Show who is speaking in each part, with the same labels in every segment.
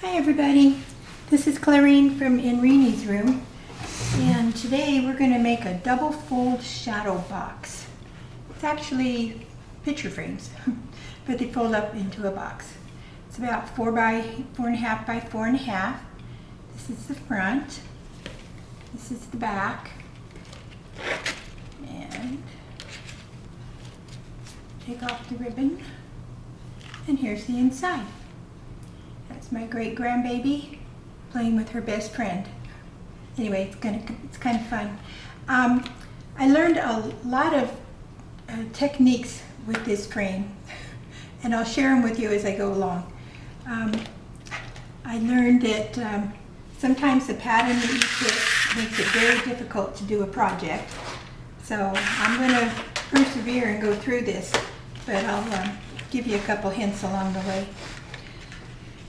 Speaker 1: Hi everybody, this is Clarine from Enrini's room, and today we're going to make a double fold shadow box. It's actually picture frames, but they fold up into a box. It's about 4 by 4.5 by 4.5. This is the front, this is the back, and take off the ribbon, and here's the inside. That's my great grandbaby playing with her best friend. Anyway, it's kind of fun. I learned a lot of techniques with this frame, and I'll share them with you as I go along. I learned that sometimes the pattern that you pick makes it very difficult to do a project. So I'm going to persevere and go through this, but I'll give you a couple hints along the way.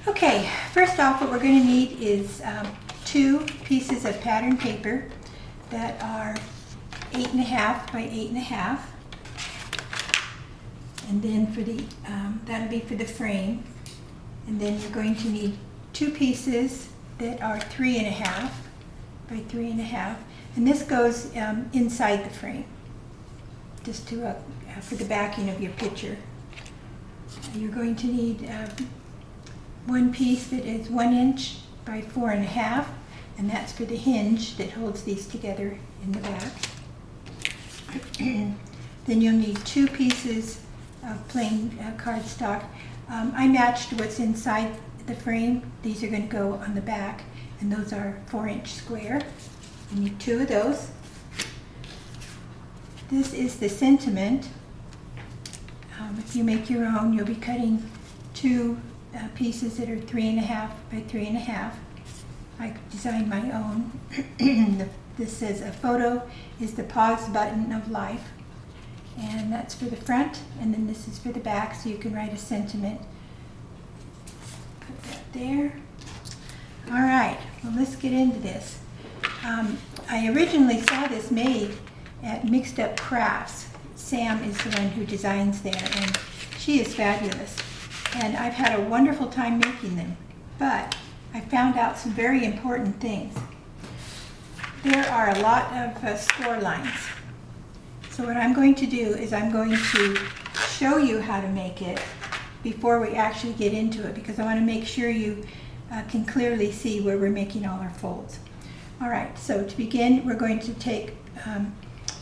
Speaker 1: Okay, first off, what we're going to need is 2 pieces of pattern paper that are 8.5 by 8.5, and then for the that'll be for the frame. And then you're going to need 2 pieces that are 3.5 by 3.5, and this goes inside the frame, just to for the backing of your picture. You're going to need 1 piece that is 1 inch by 4.5, and that's for the hinge that holds these together in the back. Then you'll need 2 pieces of plain cardstock. I matched what's inside the frame. These are going to go on the back, and those are 4-inch square. You need 2 of those. This is the sentiment. If you make your own, you'll be cutting 2 pieces that are 3.5 by 3.5. I designed my own. This says, "A photo is the pause button of life," and that's for the front, and then this is for the back, so you can write a sentiment. Put that there. All right, well, let's get into this. I originally saw this made at Mixed Up Crafts. Sam is the one who designs there, and she is fabulous. And I've had a wonderful time making them, but I found out some very important things. There are a lot of score lines. So what I'm going to do is I'm going to show you how to make it before we actually get into it, because I want to make sure you can clearly see where we're making all our folds. All right, so to begin, we're going to take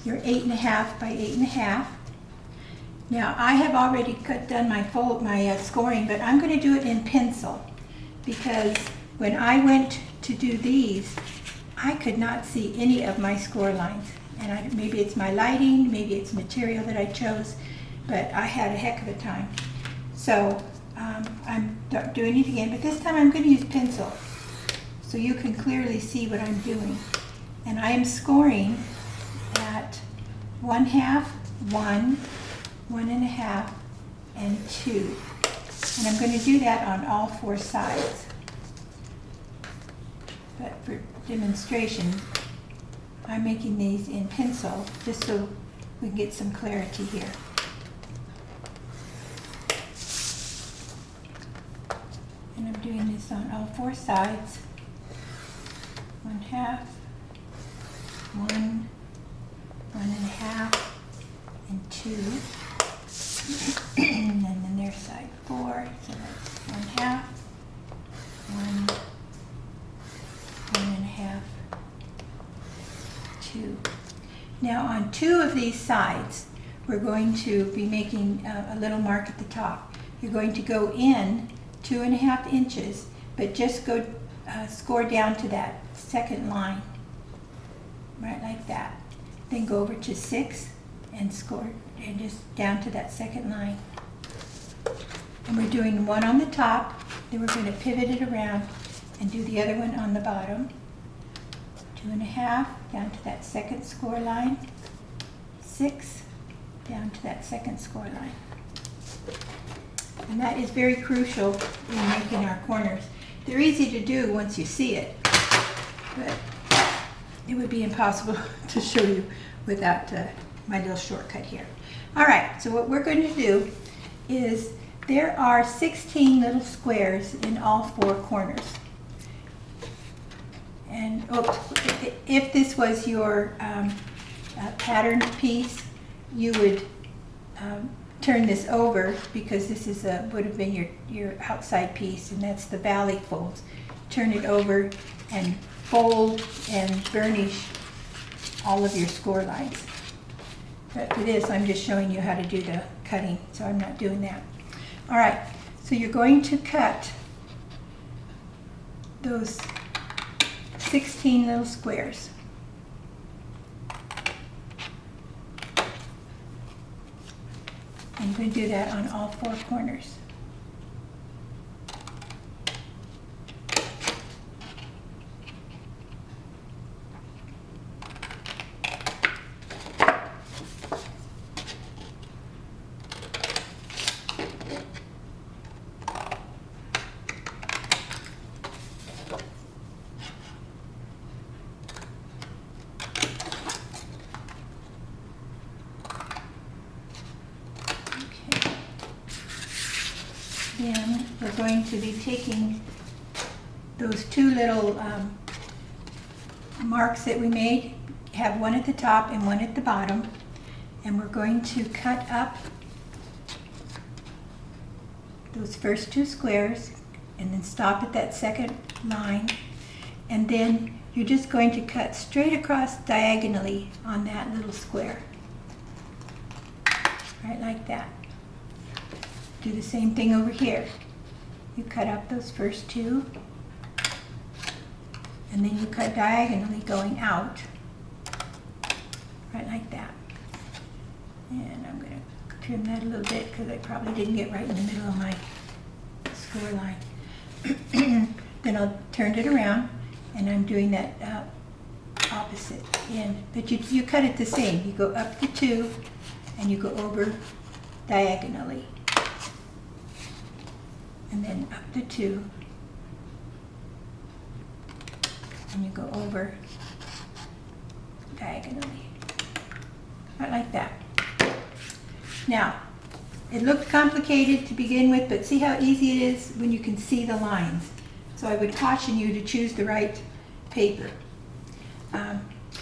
Speaker 1: your 8.5 by 8.5. Now, I have already done my scoring, but I'm going to do it in pencil, because when I went to do these, I could not see any of my score lines. And maybe it's my lighting, maybe it's material that I chose, but I had a heck of a time. So I'm doing it again, but this time I'm going to use pencil, so you can clearly see what I'm doing. And I am scoring at 1/2, 1, 1.5, and 2. And I'm going to do that on all 4 sides. But for demonstration, I'm making these in pencil just so we can get some clarity here. And I'm doing this on all 4 sides. 1/2, 1, 1.5, and 2. And then there's side 4, so that's 1/2, 1, 1.5, 2. Now on 2 of these sides, we're going to be making a little mark at the top. You're going to go in 2.5 inches, but just go score down to that second line, right like that. Then go over to 6 and score, and just down to that second line. And we're doing 1 on the top, then we're going to pivot it around and do the other one on the bottom. 2.5 down to that second score line, 6 down to that second score line. And that is very crucial in making our corners. They're easy to do once you see it, but it would be impossible to show you without my little shortcut here. All right, so what we're going to do is there are 16 little squares in all 4 corners. And if this was your pattern piece, you would turn this over, because this is would have been your outside piece, and that's the valley folds. Turn it over and fold and burnish all of your score lines. But for this, I'm just showing you how to do the cutting, so I'm not doing that. All right, so you're going to cut those 16 little squares. And you're going to do that on all 4 corners. Then we're going to be taking those 2 little marks that we made, have one at the top and one at the bottom, and we're going to cut up those first 2 squares and then stop at that second line, and then you're just going to cut straight across diagonally on that little square, right like that. Do the same thing over here. You cut up those first 2, and then you cut diagonally going out, right like that. And I'm going to trim that a little bit because I probably didn't get right in the middle of my score line. Then I'll turn it around, and I'm doing that opposite end. But you cut it the same. You go up the 2, and you go over diagonally. And then up the 2, and you go over diagonally, right like that. Now, it looked complicated to begin with, but see how easy it is when you can see the lines. So I would caution you to choose the right paper.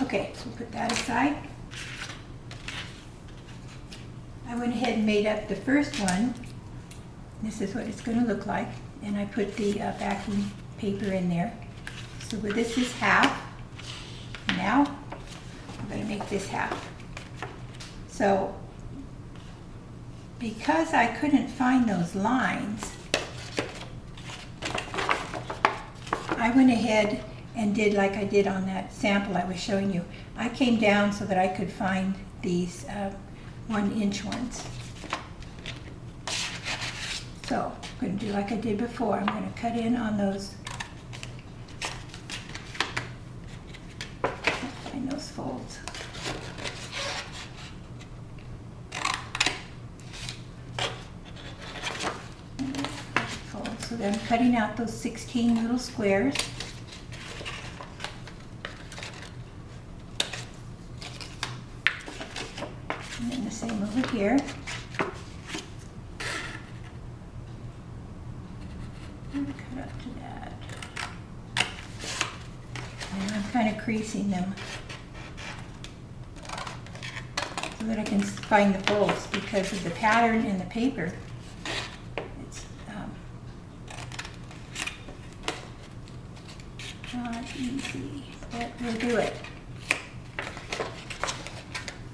Speaker 1: Okay, so put that aside. I went ahead and made up the first one. This is what it's going to look like, and I put the backing paper in there. So this is half. Now I'm going to make this half. So because I couldn't find those lines, I went ahead and did like I did on that sample I was showing you. I came down so that I could find these 1-inch ones. So I'm going to do like I did before. I'm going to cut in on those, find those folds. So then I'm cutting out those 16 little squares. And then the same over here. Cut up to that. And I'm kind of creasing them so that I can find the folds, because of the pattern in the paper. It's not easy, but we'll do it.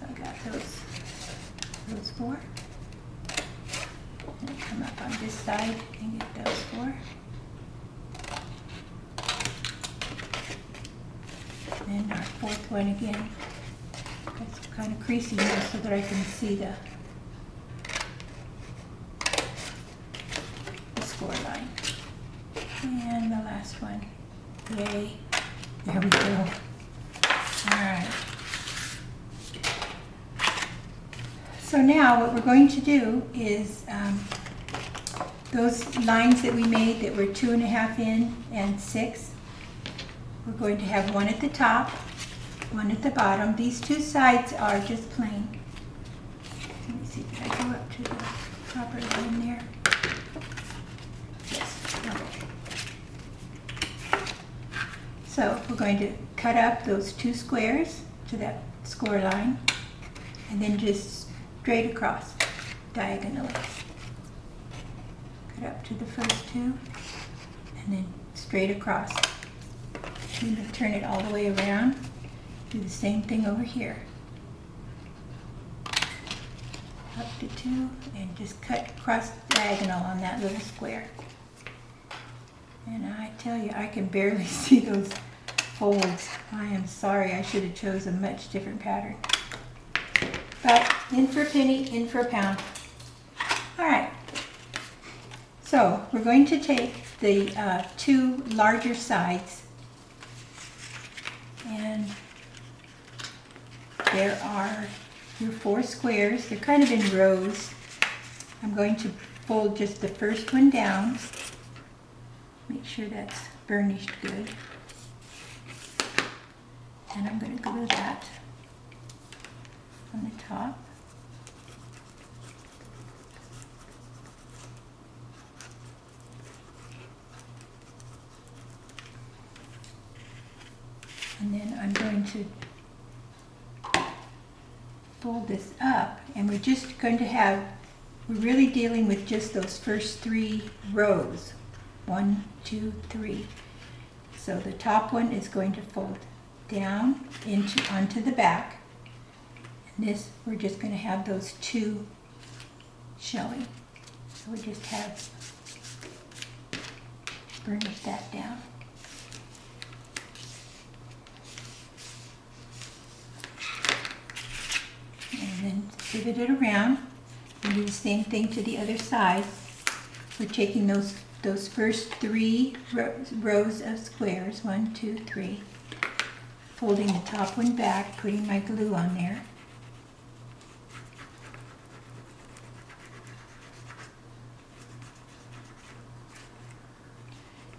Speaker 1: I got those 4. And come up on this side and get those 4. And our 4th one again. That's kind of creasing there so that I can see the score line. And the last one. Yay. There we go. Alright. So now what we're going to do is those lines that we made that were 2.5 in and 6, we're going to have one at the top, one at the bottom. These 2 sides are just plain. Let me see, did I go up to the proper line there? So we're going to cut up those 2 squares to that score line and then just straight across diagonally. Cut up to the first 2 and then straight across. And then turn it all the way around. Do the same thing over here. Up to 2 and just cut across diagonal on that little square. And I tell you, I can barely see those folds. I am sorry, I should have chosen a much different pattern. But in for a penny, in for a pound. All right. So we're going to take the 2 larger sides, and there are your 4 squares. They're kind of in rows. I'm going to fold just the first one down. Make sure that's burnished good. And I'm going to glue that on the top. And then I'm going to fold this up, and we're just going to have, we're really dealing with just those first 3 rows. 1, 2, 3. So the top one is going to fold down onto the back, and this, we're just going to have those 2 showing. So we just have burnish that down. And then pivot it around and do the same thing to the other side. We're taking those first 3 rows of squares, 1, 2, 3, folding the top one back, putting my glue on there.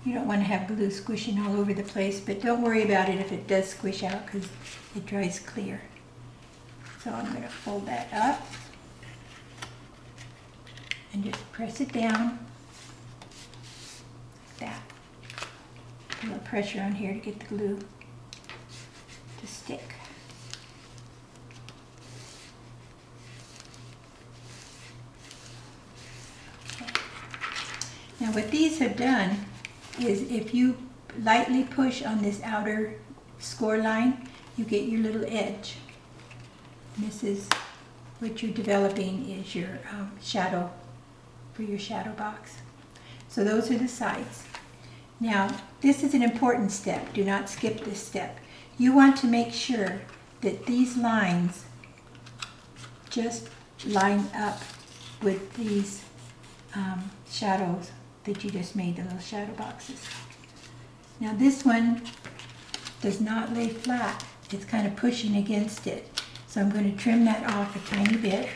Speaker 1: You don't want to have glue squishing all over the place, but don't worry about it if it does squish out, because it dries clear. So I'm going to fold that up and just press it down like that. A little pressure on here to get the glue to stick. Okay. Now what these have done is, if you lightly push on this outer score line, you get your little edge. And this is what you're developing, is your shadow for your shadow box. So those are the sides. Now this is an important step. Do not skip this step. You want to make sure that these lines just line up with these shadows that you just made, the little shadow boxes. Now this one does not lay flat. It's kind of pushing against it. So I'm going to trim that off a tiny bit,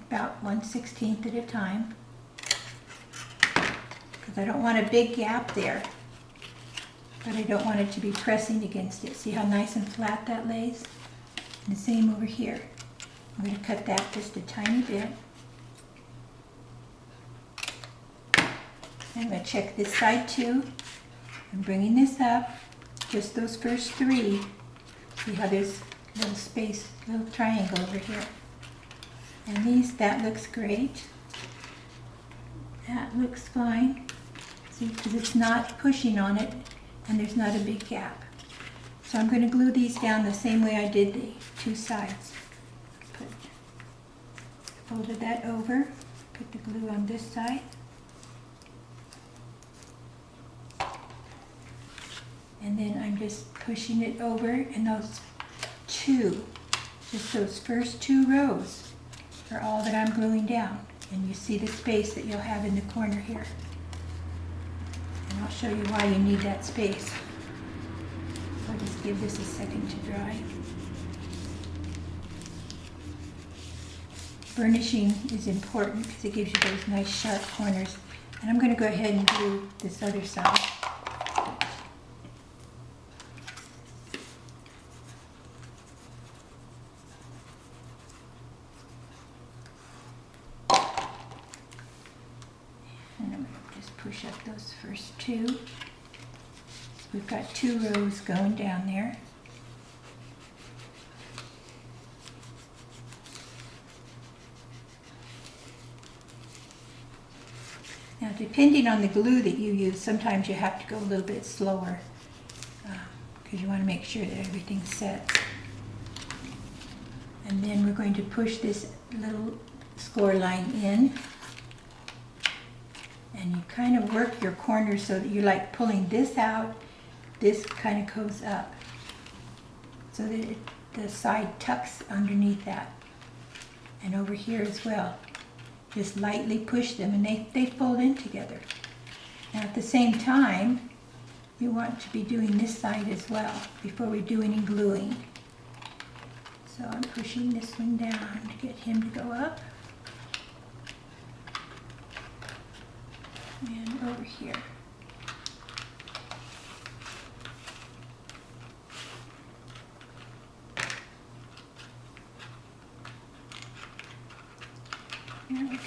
Speaker 1: about 1/16 at a time, because I don't want a big gap there, but I don't want it to be pressing against it. See how nice and flat that lays? And the same over here. I'm going to cut that just a tiny bit. I'm going to check this side too. I'm bringing this up, just those first 3. See how there's little space, little triangle over here. And these, that looks great. That looks fine. See, because it's not pushing on it and there's not a big gap. So I'm going to glue these down the same way I did the 2 sides. Folded that over, put the glue on this side. And then I'm just pushing it over, and those 2, just those first 2 rows are all that I'm gluing down. And you see the space that you'll have in the corner here. And I'll show you why you need that space. I'll just give this a second to dry. Burnishing is important because it gives you those nice sharp corners. And I'm going to go ahead and glue this other side. And I'm going to just push up those first 2. We've got 2 rows going down there. Now, depending on the glue that you use, sometimes you have to go a little bit slower because you want to make sure that everything's set. And then we're going to push this little score line in. And you kind of work your corners so that you're like pulling this out, this kind of goes up. So that the side tucks underneath that. And over here as well. Just lightly push them and they fold in together. Now at the same time, you want to be doing this side as well before we do any gluing. So I'm pushing this one down to get him to go up. And over here. There we go.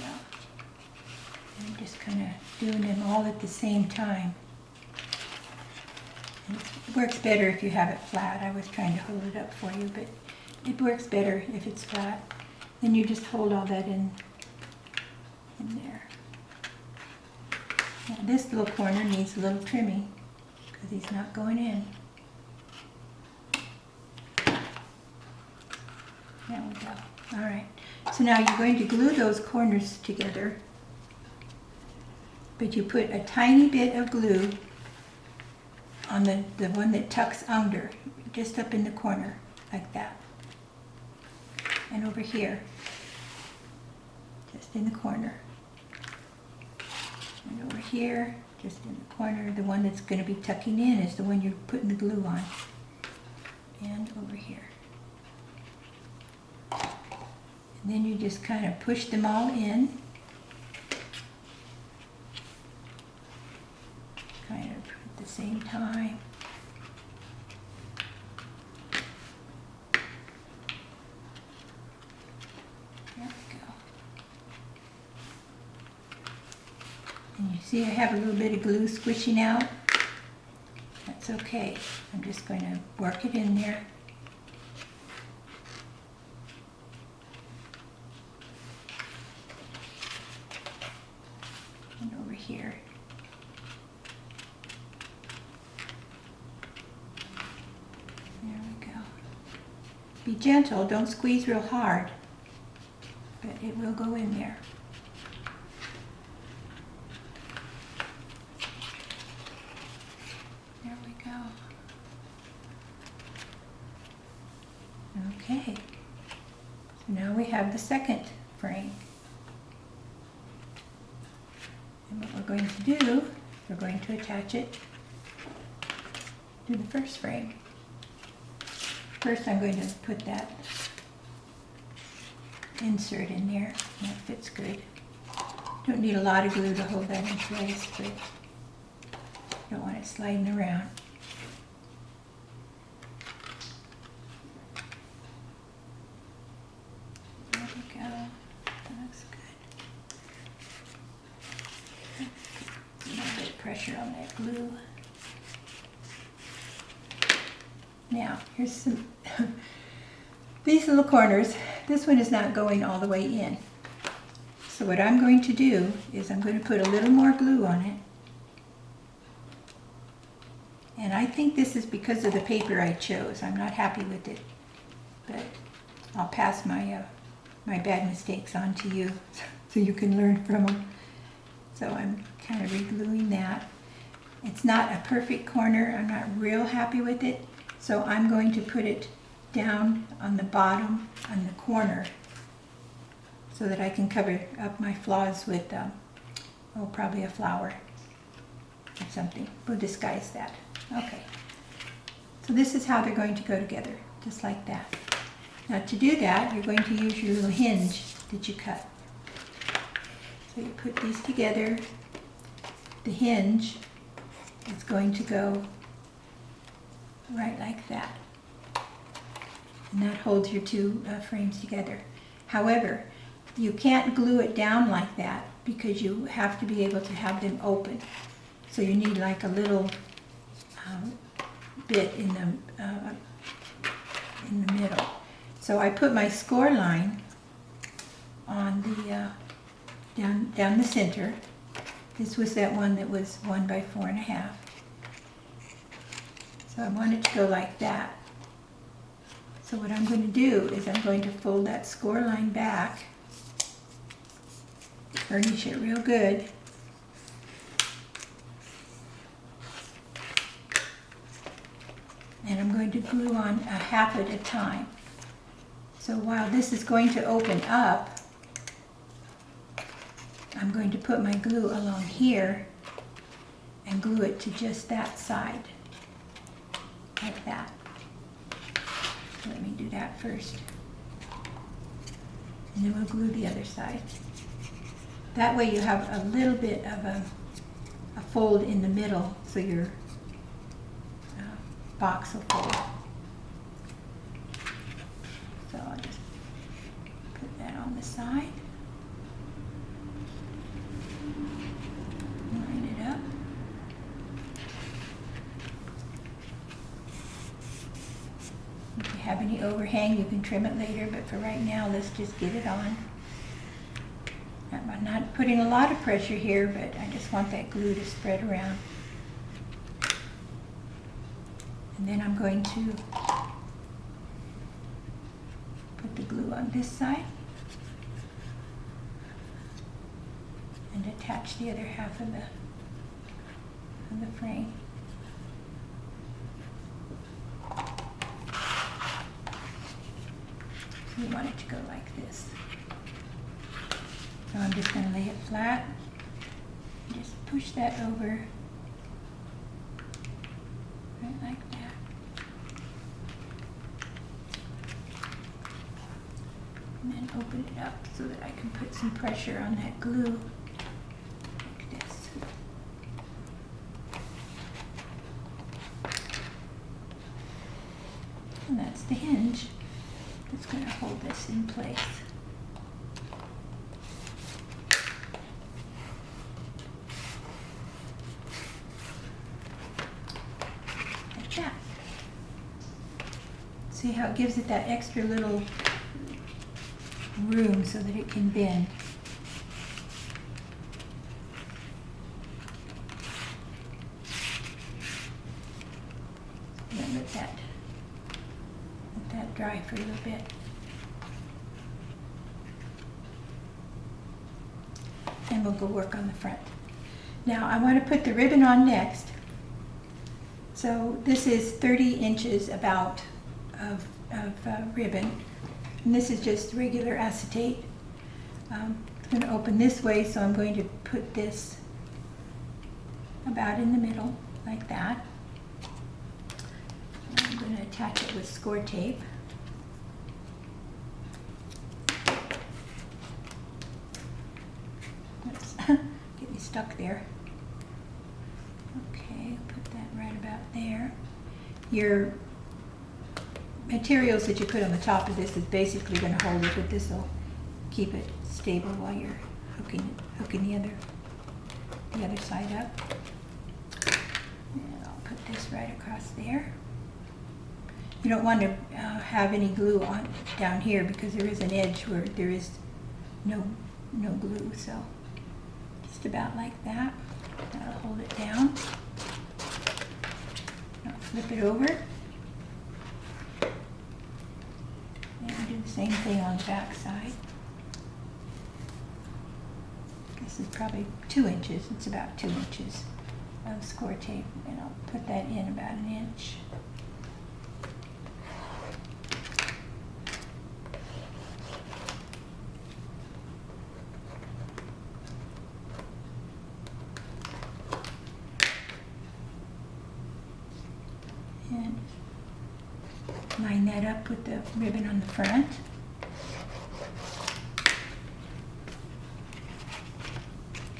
Speaker 1: And I'm just kind of doing them all at the same time. And it works better if you have it flat. I was trying to hold it up for you, but it works better if it's flat. Then you just hold all that in there. Now this little corner needs a little trimming because he's not going in. There we go. All right. So now you're going to glue those corners together, but you put a tiny bit of glue on the one that tucks under, just up in the corner, like that. And over here, just in the corner. And over here, just in the corner, the one that's going to be tucking in is the one you're putting the glue on. And over here. And then you just kind of push them all in. Kind of at the same time. There we go. And you see I have a little bit of glue squishing out. That's okay. I'm just going to work it in there. And over here. There we go. Be gentle, don't squeeze real hard, but it will go in there. There we go. Okay, so now we have the second frame. And what we're going to do, we're going to attach it to the first frame. First I'm going to put that insert in there, and that fits good. Don't need a lot of glue to hold that in place, but don't want it sliding around. There we go. That looks good. A little bit of pressure on that glue. Now, here's some, these little corners, this one is not going all the way in. So what I'm going to do is I'm going to put a little more glue on it. And I think this is because of the paper I chose. I'm not happy with it, but I'll pass my my bad mistakes on to you so you can learn from them. So I'm kind of re-gluing that. It's not a perfect corner. I'm not real happy with it. So I'm going to put it down on the bottom, on the corner, so that I can cover up my flaws with, probably a flower or something. We'll disguise that. Okay. So this is how they're going to go together, just like that. Now to do that, you're going to use your little hinge that you cut. So you put these together. The hinge is going to go right like that. And that holds your two frames together. However, you can't glue it down like that because you have to be able to have them open. So you need like a little bit in the middle. So I put my score line on the down the center. This was that one that was 1 by 4.5. So I want it to go like that. So what I'm going to do is I'm going to fold that score line back, burnish it real good, and I'm going to glue on a half at a time. So while this is going to open up, I'm going to put my glue along here and glue it to just that side, like that. Let me do that first. And then we'll glue the other side. That way you have a little bit of a fold in the middle, so your box will fold. So I'll just put that on the side. Line it up. If you have any overhang, you can trim it later, but for right now, let's just get it on. I'm not putting a lot of pressure here, but I just want that glue to spread around. And then I'm going to put the glue on this side and attach the other half of the frame. So you want it to go like this. So I'm just going to lay it flat. Just push that over, right like that. And then open it up so that I can put some pressure on that glue, like this. And that's the hinge that's going to hold this in place. Like that. See how it gives it that extra little room so that it can bend. Then let that dry for a little bit. And we'll go work on the front. Now I want to put the ribbon on next. So this is 30 inches about of ribbon. And this is just regular acetate. It's going to open this way, so I'm going to put this about in the middle, like that. And I'm going to attach it with score tape. Oops, get me stuck there. Okay, put that right about there. Your materials that you put on the top of this is basically going to hold it, but this will keep it stable while you're hooking the other side up. And I'll put this right across there. You don't want to have any glue on down here because there is an edge where there is no glue, so just about like that. That'll hold it down. I'll flip it over. And do the same thing on the back side. This is probably 2 inches. It's about 2 inches of score tape, and I'll put that in about an inch. And line that up with the ribbon on the front.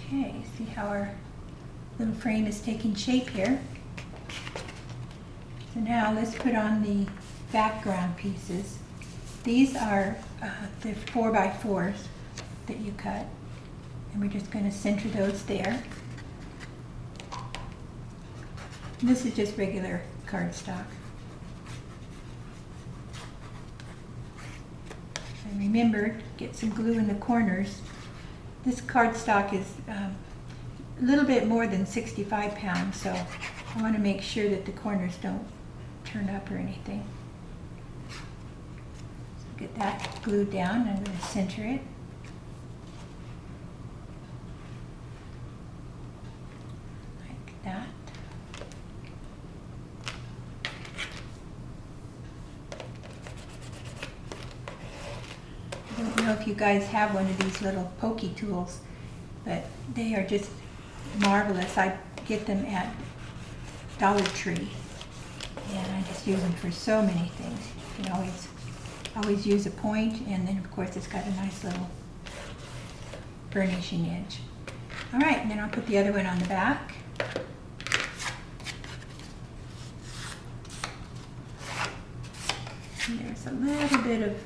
Speaker 1: Okay, see how our little frame is taking shape here. So now let's put on the background pieces. These are the 4x4s that you cut, and we're just going to center those there. This is just regular cardstock. And remember, get some glue in the corners. This cardstock is a little bit more than 65 pounds, so I want to make sure that the corners don't turn up or anything. So get that glued down. I'm going to center it. Like that. I don't know if you guys have one of these little pokey tools, but they are just marvelous. I get them at Dollar Tree, and I just use them for so many things. You can always use a point, and then of course it's got a nice little burnishing edge. All right, and then I'll put the other one on the back. And there's a little bit of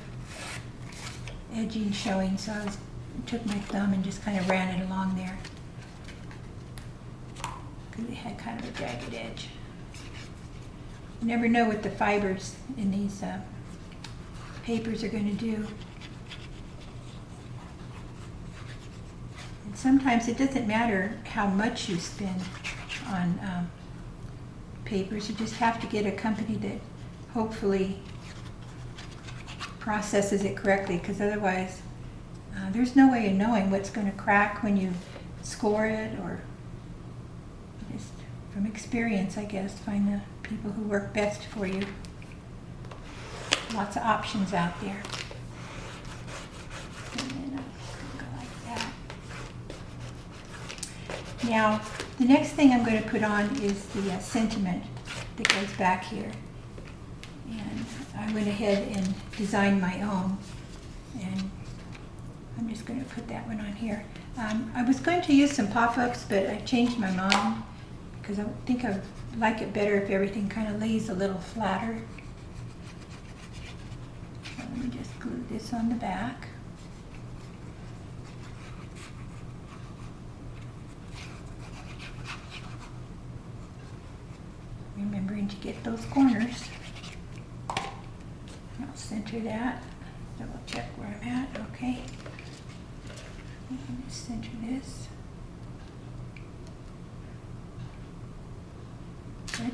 Speaker 1: edging showing, so I took my thumb and just kind of ran it along there because it had kind of a jagged edge. You never know what the fibers in these papers are going to do. And sometimes it doesn't matter how much you spend on papers. You just have to get a company that hopefully processes it correctly, because otherwise there's no way of knowing what's going to crack when you score it, or just from experience, I guess, find the people who work best for you. Lots of options out there. And then go like that. Now, the next thing I'm going to put on is the sentiment that goes back here. And I went ahead and designed my own, and I'm just going to put that one on here. I was going to use some pop-ups, but I changed my mind because I think I like it better if everything kind of lays a little flatter. So let me just glue this on the back. Remembering to get those corners. I'll center that, double check where I'm at, okay. Let me center this. Good.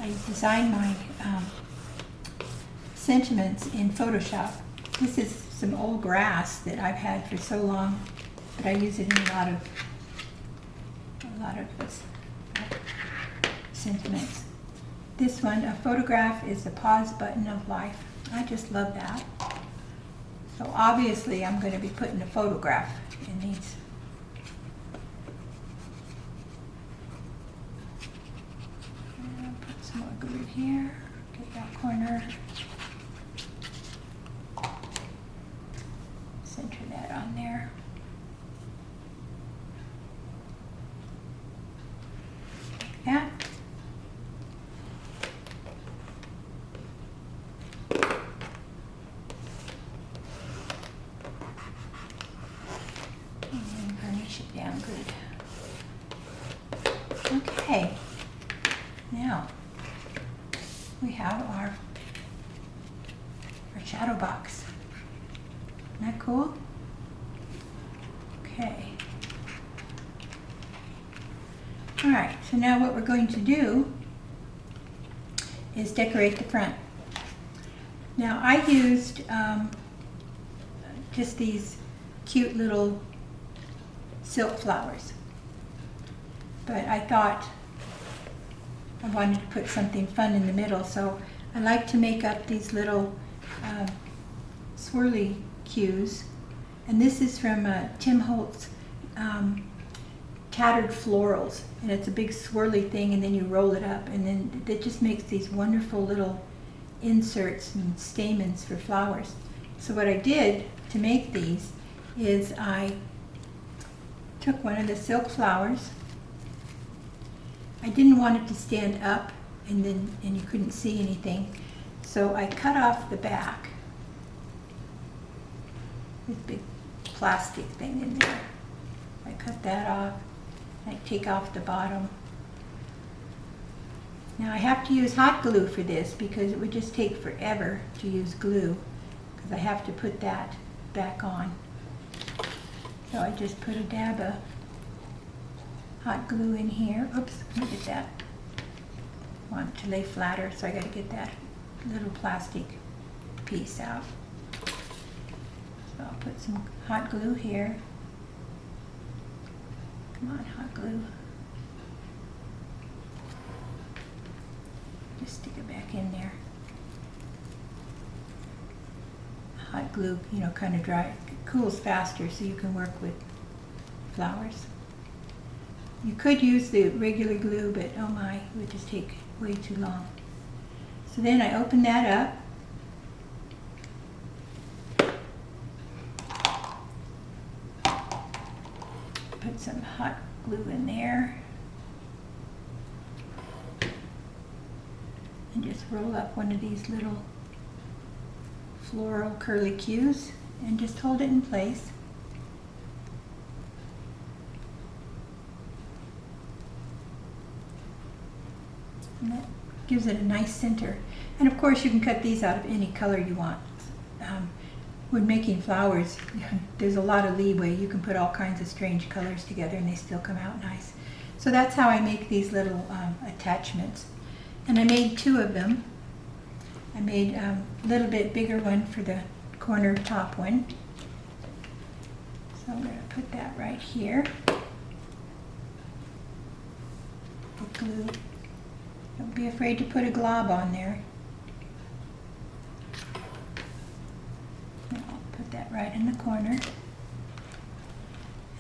Speaker 1: I designed my sentiments in Photoshop. This is some old grass that I've had for so long, but I use it in a lot of sentiments. This one, a photograph is the pause button of life. I just love that. So obviously I'm going to be putting a photograph in these. And I'll put some more glue here, get that corner. Center that on there. Like that. And then burnish it down good. Okay. Now we have our shadow box. Isn't that cool? Okay. All right, so now what we're going to do is decorate the front. Now I used just these cute little silk flowers, but I thought I wanted to put something fun in the middle, so I like to make up these little swirly cues, and this is from Tim Holtz Tattered Florals, and it's a big swirly thing, and then you roll it up, and then it just makes these wonderful little inserts and stamens for flowers. So what I did to make these is I took one of the silk flowers. I didn't want it to stand up and you couldn't see anything, so I cut off the back this big plastic thing in there. I cut that off. I take off the bottom. Now I have to use hot glue for this because it would just take forever to use glue because I have to put that back on. So I just put a dab of hot glue in here. Oops, let me get that. I want it to lay flatter, so I got to get that little plastic piece out. So I'll put some hot glue here. Come on, hot glue. Just stick it back in there. Hot glue, you know, kind of dry, it cools faster so you can work with flowers. You could use the regular glue, but oh my, it would just take way too long. So then I open that up. Put some hot glue in there. And just roll up one of these little floral curly cues and just hold it in place. And that gives it a nice center. And of course you can cut these out of any color you want. When making flowers, there's a lot of leeway. You can put all kinds of strange colors together and they still come out nice. So that's how I make these little attachments. And I made 2 of them. I made a little bit bigger one for the corner top one. So I'm going to put that right here. The glue. Don't be afraid to put a glob on there. And I'll put that right in the corner.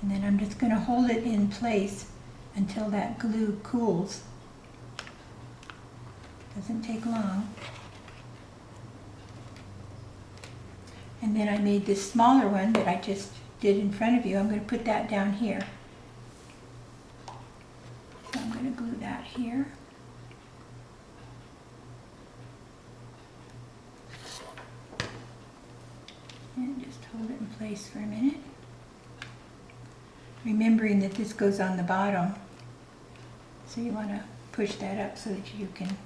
Speaker 1: And then I'm just going to hold it in place until that glue cools. Doesn't take long. And then I made this smaller one that I just did in front of you. I'm going to put that down here. So I'm going to glue that here. And just hold it in place for a minute. Remembering that this goes on the bottom. So you want to push that up so that you can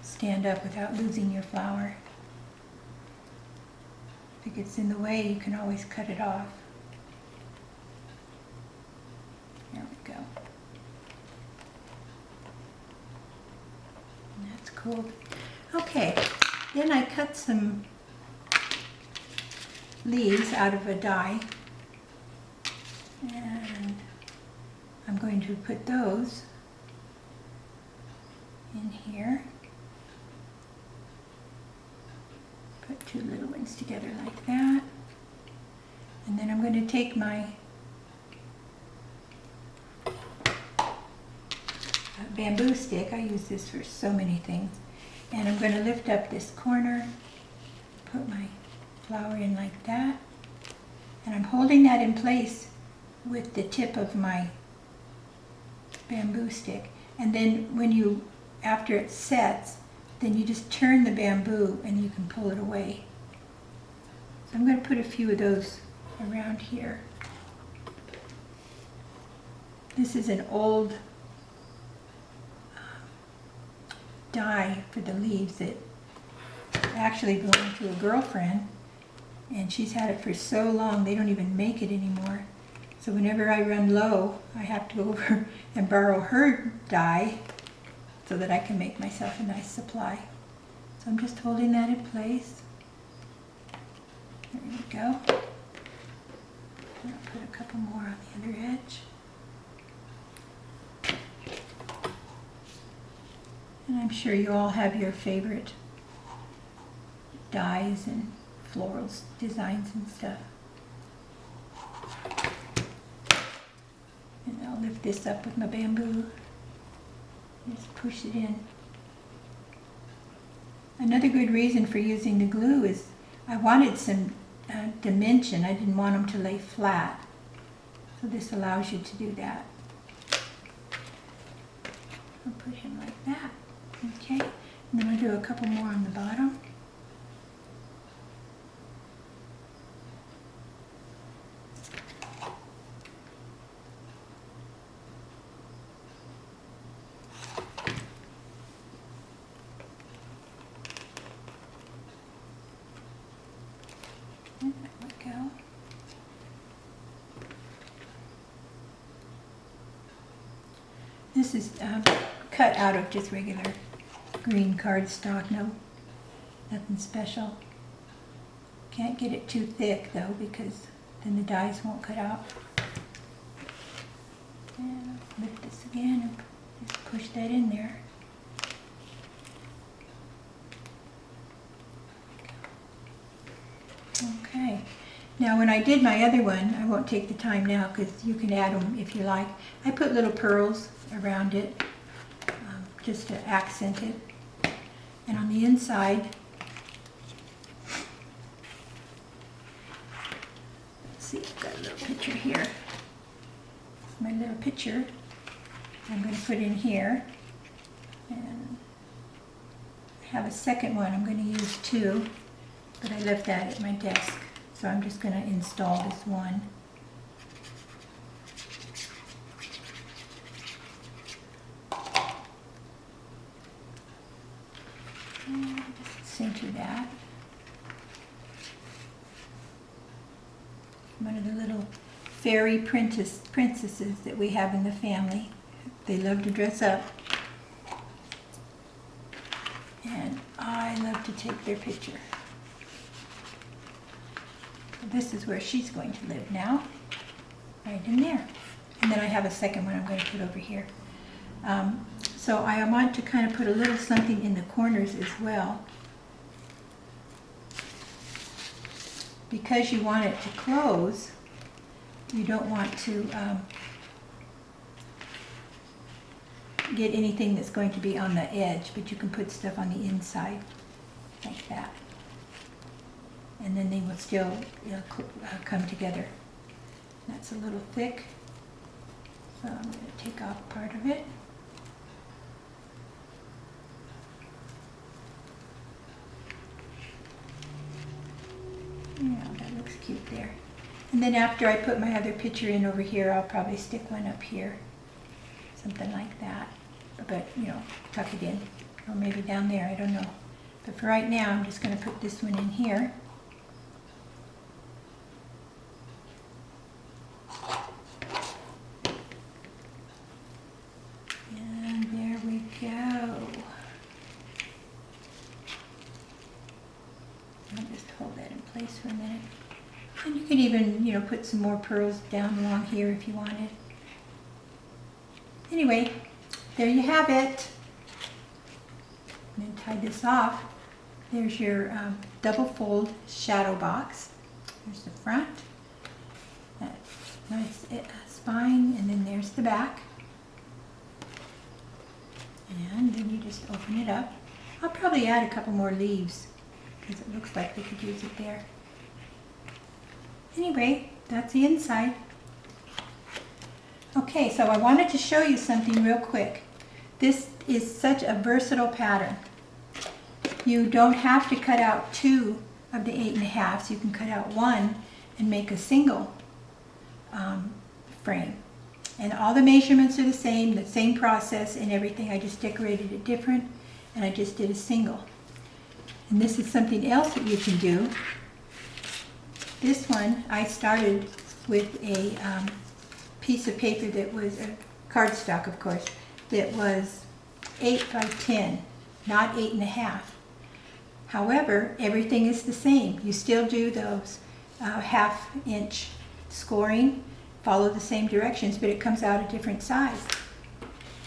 Speaker 1: stand up without losing your flower. If it gets in the way, you can always cut it off. There we go. And that's cool. Okay, then I cut some leaves out of a die. And I'm going to put those in here. Put 2 little ones together like that. And then I'm going to take my bamboo stick. I use this for so many things. And I'm going to lift up this corner, put my flower in like that. And I'm holding that in place with the tip of my bamboo stick. And then when you, after it sets, then you just turn the bamboo and you can pull it away. So I'm going to put a few of those around here. This is an old die for the leaves that actually belonged to a girlfriend, and she's had it for so long they don't even make it anymore. So whenever I run low, I have to go over and borrow her die so that I can make myself a nice supply. So I'm just holding that in place. There we go. And I'll put a couple more on the other edge. And I'm sure you all have your favorite dies and florals, designs and stuff. And I'll lift this up with my bamboo. Just push it in. Another good reason for using the glue is I wanted some dimension. I didn't want them to lay flat. So this allows you to do that. I'll put him like that. Okay. And then I'll do a couple more on the bottom. This is cut out of just regular green cardstock, nothing special. Can't get it too thick though, because then the dies won't cut out. And lift this again and just push that in there. Okay. Now when I did my other one, I won't take the time now because you can add them if you like. I put little pearls around it just to accent it. And on the inside, let's see, I've got a little picture here. My little picture I'm going to put in here. And I have a second one. I'm going to use two, but I left that at my desk. So I'm just going to install this one. And just center that. One of the little fairy princesses that we have in the family. They love to dress up. And I love to take their picture. This is where she's going to live now, right in there. And then I have a second one I'm going to put over here. So I want to kind of put a little something in the corners as well. Because you want it to close, you don't want to get anything that's going to be on the edge, but you can put stuff on the inside like that. And then they will still come together. That's a little thick, so I'm going to take off part of it. Yeah, that looks cute there. And then after I put my other picture in over here, I'll probably stick one up here, something like that. But, tuck it in, or maybe down there, I don't know. But for right now, I'm just going to put this one in here. For a minute. And you could even, put some more pearls down along here if you wanted. Anyway, there you have it. And then tie this off. There's your double fold shadow box. There's the front. That nice spine, and then there's the back. And then you just open it up. I'll probably add a couple more leaves because it looks like we could use it there. Anyway, that's the inside. Okay, so I wanted to show you something real quick. This is such a versatile pattern. You don't have to cut out 2 of the 8.5s. You can cut out 1 and make a single frame. And all the measurements are the same process and everything. I just decorated it different, and I just did a single. And this is something else that you can do. This one, I started with a piece of paper that was a cardstock, of course, that was 8 by 10, not 8.5. However, everything is the same. You still do those 1/2 inch scoring, follow the same directions, but it comes out a different size.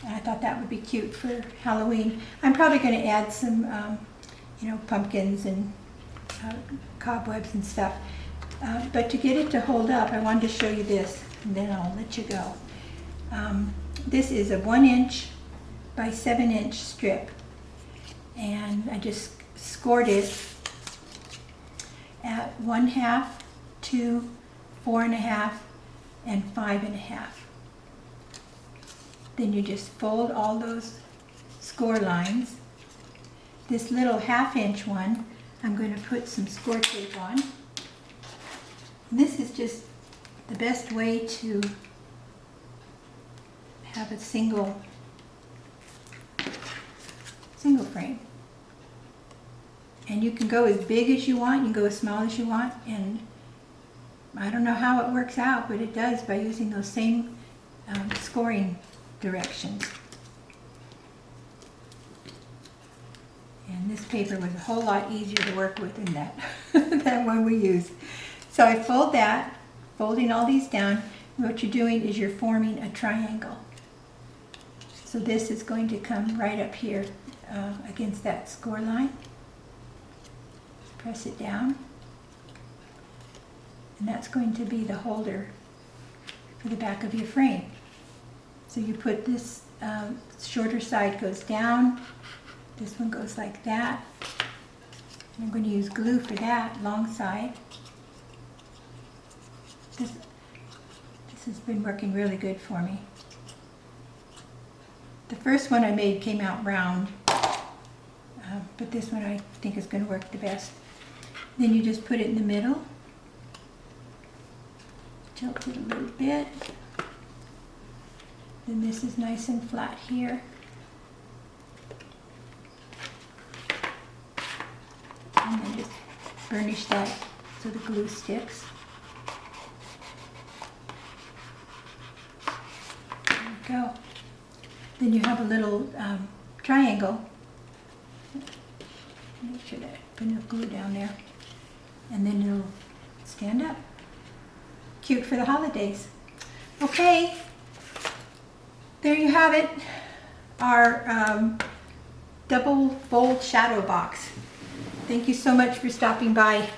Speaker 1: And I thought that would be cute for Halloween. I'm probably going to add some, pumpkins and cobwebs and stuff. But to get it to hold up, I wanted to show you this, and then I'll let you go. This is a 1 inch by 7 inch strip, and I just scored it at 1/2, 2, 4.5, and 5.5. Then you just fold all those score lines. This little 1/2 inch one, I'm going to put some score tape on. This is just the best way to have a single frame. And you can go as big as you want, you can go as small as you want, and I don't know how it works out, but it does by using those same scoring directions. And this paper was a whole lot easier to work with than that, that one we used. So I fold that, folding all these down. And what you're doing is you're forming a triangle. So this is going to come right up here against that score line. Press it down. And that's going to be the holder for the back of your frame. So you put this shorter side goes down, this one goes like that. And I'm going to use glue for that long side. This has been working really good for me. The first one I made came out round, but this one I think is going to work the best. Then you just put it in the middle. Tilt it a little bit. Then this is nice and flat here. And then just burnish that so the glue sticks. There you go. Then you have a little triangle. Make sure that I put enough glue down there. And then it'll stand up. Cute for the holidays. Okay, there you have it, our double fold shadow box. Thank you so much for stopping by.